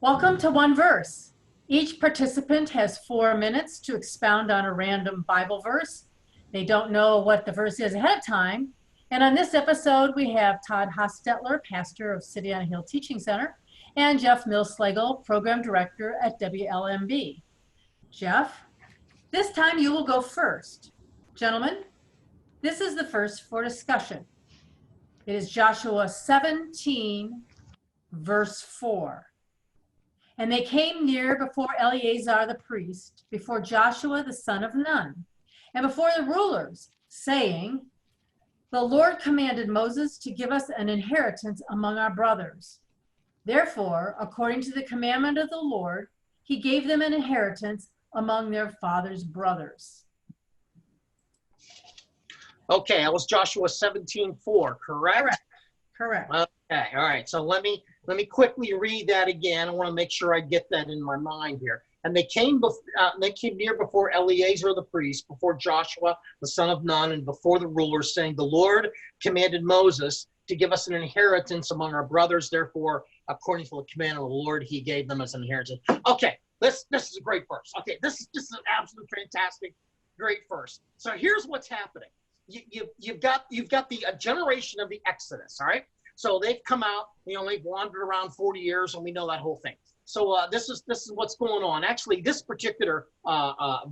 Welcome to One Verse. Each participant has 4 minutes to expound on a random Bible verse. They don't know what the verse is ahead of time. And on this episode, we have Todd Hostetler, pastor of City on a Hill Teaching Center, and Jeff Millslegel, program director at WLMB. Jeff, this time you will go first. Gentlemen, this is the first for discussion. It is Joshua 17, verse 4. And they came near before Eleazar the priest, before Joshua the son of Nun, and before the rulers, saying, The Lord commanded Moses to give us an inheritance among our brothers. Therefore, according to the commandment of the Lord, he gave them an inheritance among their father's brothers. Okay, that was Joshua 17:4, correct? Correct. Okay, all right. So let me quickly read that again. I want to make sure I get that in my mind here. And they came near before Eleazar the priest, before Joshua the son of Nun, and before the rulers, saying, The Lord commanded Moses to give us an inheritance among our brothers. Therefore, according to the command of the Lord, he gave them as an inheritance. Okay, this is a great verse. Okay, this is just an absolute fantastic, great verse. So here's what's happening. You've got the generation of the Exodus, all right? So they've come out, they've wandered around 40 years, and we know that whole thing. So this is what's going on. Actually, this particular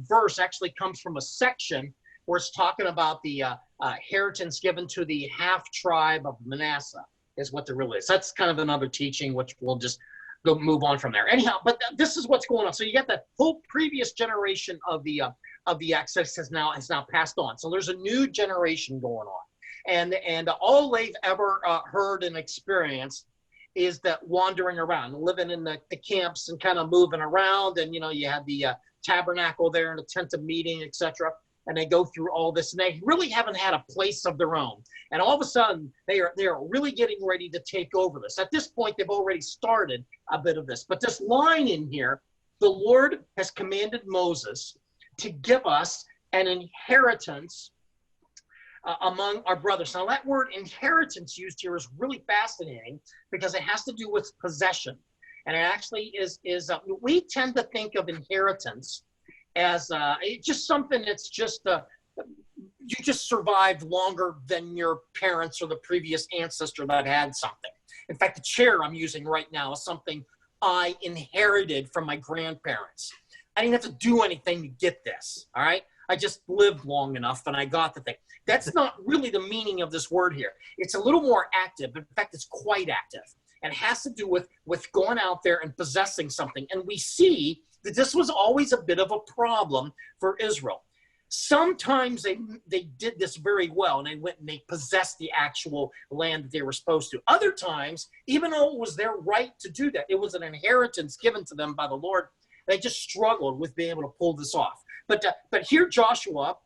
verse actually comes from a section where it's talking about the inheritance given to the half tribe of Manasseh, is what there really is. That's kind of another teaching, which we'll just move on from there. Anyhow, but this is what's going on. So you got the whole previous generation of the Exodus has now passed on. So there's a new generation going on. And all they've ever heard and experienced is that wandering around, living in the camps and kind of moving around. And, you have the tabernacle there and the tent of meeting, etc. And they go through all this, and they really haven't had a place of their own. And all of a sudden, they are really getting ready to take over this. At this point, they've already started a bit of this. But this line in here, the Lord has commanded Moses to give us an inheritance among our brothers. Now, that word inheritance used here is really fascinating because it has to do with possession. And it actually is we tend to think of inheritance as just something that's just, you just survived longer than your parents or the previous ancestor that had something. In fact, the chair I'm using right now is something I inherited from my grandparents. I didn't have to do anything to get this, all right? I just lived long enough and I got the thing. That's not really the meaning of this word here. It's a little more active. In fact, it's quite active. And it has to do with going out there and possessing something. And we see that this was always a bit of a problem for Israel. Sometimes they did this very well, and they went and they possessed the actual land that they were supposed to. Other times, even though it was their right to do that, it was an inheritance given to them by the Lord, they just struggled with being able to pull this off. But here Joshua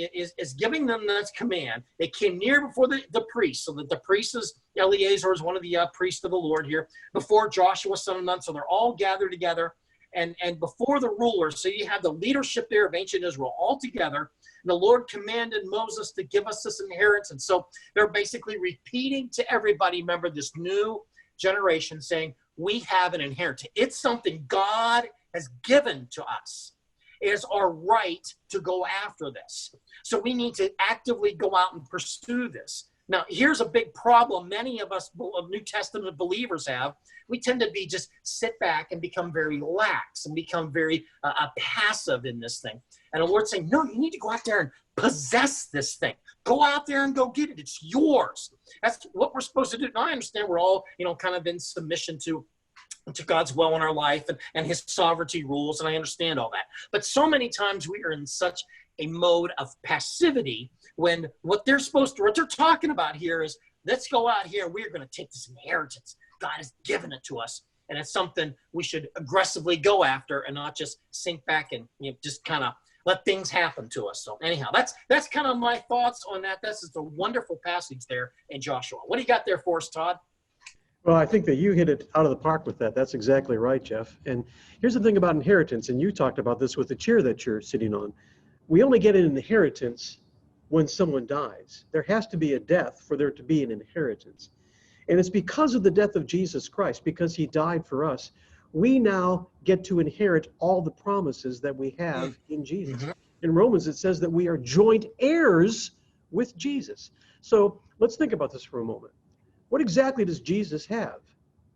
is giving them this command. They came near before the priest. So that the priest is, Eleazar is one of the priests of the Lord here, before Joshua, son of Nun. So they're all gathered together and before the rulers. So you have the leadership there of ancient Israel all together. And the Lord commanded Moses to give us this inheritance. So they're basically repeating to everybody, remember, this new generation, saying, we have an inheritance. It's something God has given to us. It is our right to go after this. So we need to actively go out and pursue this. Now, here's a big problem many of us New Testament believers have. We tend to just sit back and become very lax and become very passive in this thing. And the Lord's saying, no, you need to go out there and possess this thing. Go out there and go get it. It's yours. That's what we're supposed to do. Now, I understand we're all, kind of in submission to God's will in our life and his sovereignty rules, and I understand all that. But so many times we are in such a mode of passivity when what they're talking about here is, let's go out here and we're going to take this inheritance. God has given it to us, and it's something we should aggressively go after and not just sink back and just kind of let things happen to us. So anyhow, that's kind of my thoughts on that. This is a wonderful passage there in Joshua. What do you got there for us, Todd? Well, I think that you hit it out of the park with that. That's exactly right, Jeff. And here's the thing about inheritance, and you talked about this with the chair that you're sitting on. We only get an inheritance when someone dies. There has to be a death for there to be an inheritance. And it's because of the death of Jesus Christ, because he died for us, we now get to inherit all the promises that we have in Jesus. Mhm. In Romans, it says that we are joint heirs with Jesus. So let's think about this for a moment. What exactly does Jesus have?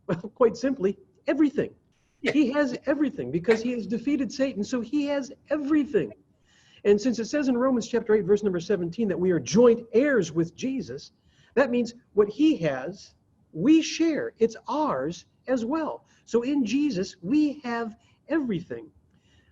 Well, quite simply, everything. Yeah. He has everything because he has defeated Satan, so he has everything. And since it says in Romans chapter 8, verse number 17, that we are joint heirs with Jesus, that means what he has, we share. It's ours as well. So in Jesus, we have everything.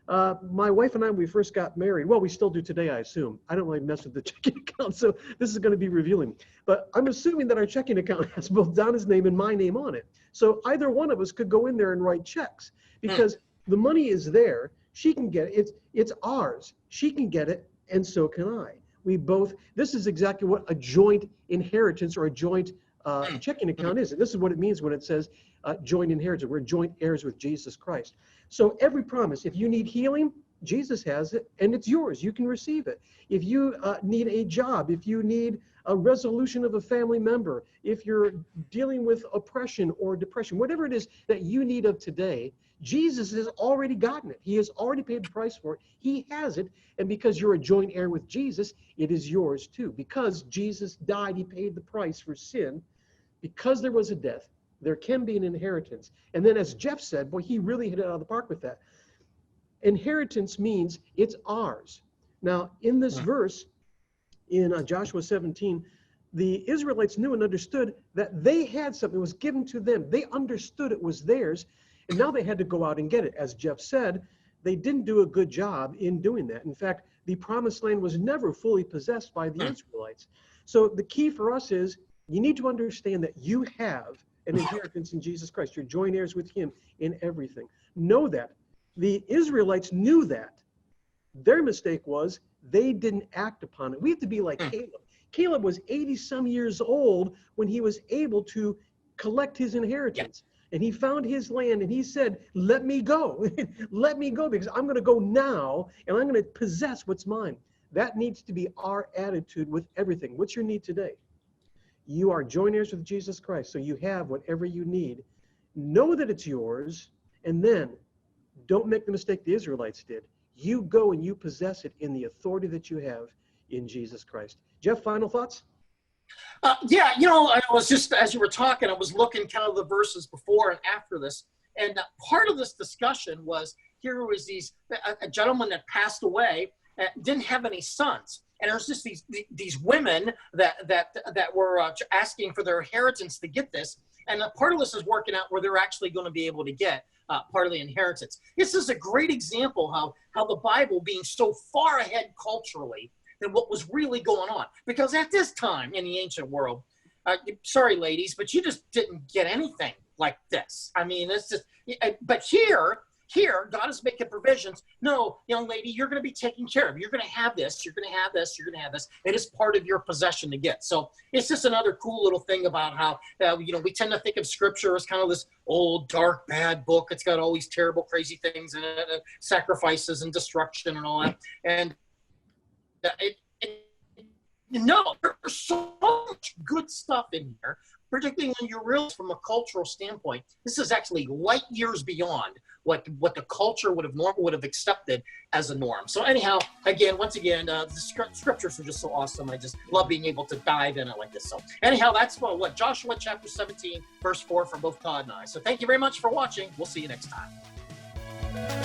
My wife and I, when we first got married, well, we still do today, I assume. I don't really mess with the checking account, so this is going to be revealing. But I'm assuming that our checking account has both Donna's name and my name on it. So either one of us could go in there and write checks because the money is there. She can get it. It's ours. She can get it, and so can I. We both, this is exactly what a joint inheritance or a joint checking account is. And this is what it means when it says joint inheritance. We're joint heirs with Jesus Christ. So every promise, if you need healing, Jesus has it, and it's yours. You can receive it. If you need a job, if you need a resolution of a family member, if you're dealing with oppression or depression, whatever it is that you need of today, Jesus has already gotten it. He has already paid the price for it. He has it. And because you're a joint heir with Jesus, it is yours too. Because Jesus died, he paid the price for sin. Because there was a death, there can be an inheritance. And then as Jeff said, boy, he really hit it out of the park with that. Inheritance means it's ours. Now, in this verse, in Joshua 17, the Israelites knew and understood that they had something that was given to them. They understood it was theirs, and now they had to go out and get it. As Jeff said, they didn't do a good job in doing that. In fact, the promised land was never fully possessed by the Israelites. So the key for us is you need to understand that you have an inheritance in Jesus Christ. You're joint heirs with him in everything. Know that. The Israelites knew that. Their mistake was they didn't act upon it. We have to be like Caleb. Caleb was 80-some years old when he was able to collect his inheritance. And he found his land and he said, let me go. Let me go because I'm going to go now and I'm going to possess what's mine. That needs to be our attitude with everything. What's your need today? You are joint heirs with Jesus Christ, so you have whatever you need. Know that it's yours, and then don't make the mistake the Israelites did. You go and you possess it in the authority that you have in Jesus Christ. Jeff, final thoughts? Yeah, I was just, as you were talking, I was looking kind of the verses before and after this. And part of this discussion was, here was a gentleman that passed away, didn't have any sons. And there's just these women that were asking for their inheritance to get this. And part of this is working out where they're actually going to be able to get part of the inheritance. This is a great example how the Bible being so far ahead culturally than what was really going on. Because at this time in the ancient world, sorry, ladies, but you just didn't get anything like this. I mean, it's just, but here, God is making provisions. No, young lady, you're going to be taken care of. You're going to have this. You're going to have this. You're going to have this. It is part of your possession to get. So it's just another cool little thing about how, we tend to think of Scripture as kind of this old, dark, bad book. It's got all these terrible, crazy things in it, sacrifices and destruction and all that. And no, there's so much good stuff in here, particularly when you realize from a cultural standpoint, this is actually light years beyond what the culture would have accepted as a norm. So anyhow, once again, the scriptures are just so awesome. I just love being able to dive in it like this. So anyhow, that's what Joshua chapter 17, verse 4 from both Todd and I. So thank you very much for watching. We'll see you next time.